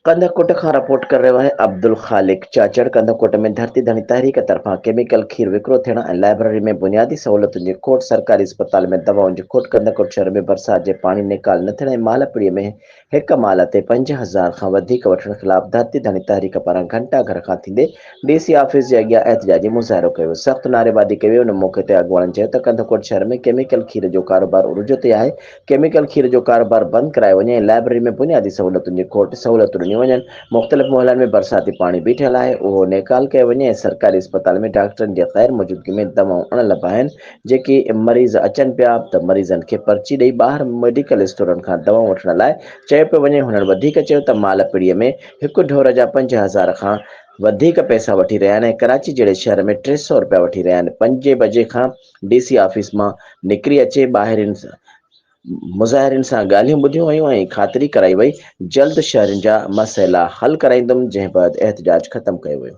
कंदकोट खां रिपोर्ट करे रहियो आहे अब्दुल ख़ालिक चाचड़। कंदकोट में धरती धनी तहरीक तरफ़ां केमिकल खीर विकिरो थियण ऐं लाइब्रेरी में बुनियादी सहूलियतुनि जी खोट, सरकारी अस्पताल में दवाउनि जी खोट। कंदकोट शहर में बरसाति जे पाणी निकाल न थियण ऐं मालपड़ीअ में हिक माल ते 5000 खां वधीक वठण ख़िलाफ़ धरती धनी तहरीक पारां घंटा घर खां थींदे डीसी ऑफिस जे अॻियां एहतिजाजी मुज़ाहिरो कयो वियो। सख़्तु नारेबाज़ी कई वई। उन मौक़े ते अॻवाननि चयो त कंदकोट शहर में केमिकल खीर जो कारोबार उरुज ते आहे। केमिकल खीर जो कारोबार बंदि करायो वञे ऐं लाइब्रेरी में बुनियादी सहूलियतुनि जी खोट सहूलियतूं ॾिनियूं वञनि। मुख़्तलिफ़ मोहल्लनि में बरसाती पाणी बीठल आहे, उहो नेकाल कयो वञे ऐं सरकारी अस्पताल में डॉक्टरनि जी ग़ैर मौजूदगी में दवाऊं अणलभ आहिनि। जेकी मरीज़ अचनि पिया त मरीज़नि खे पर्ची ॾेई ॿाहिरि मेडिकल स्टोरनि खां दवाऊं वठण लाइ चयो पियो वञे। हुननि वधीक चयो त मालपीड़ीअ में हिकु ढोर जा 5000 खां वधीक पैसा वठी रहिया आहिनि ऐं कराची जहिड़े शहर में 300 रुपया वठी रहिया आहिनि। 5 बजे खां डीसी ऑफिस मां निकिरी अचे ॿाहिरि मुज़ाहिरनि सां ॻाल्हियूं ॿुधियूं वयूं ऐं ख़ातिरी कराई वई जल्द शहरनि जा मसइला हल कराईंदुमि, जंहिं बैदि एहतिजाज ख़तमु कयो वियो।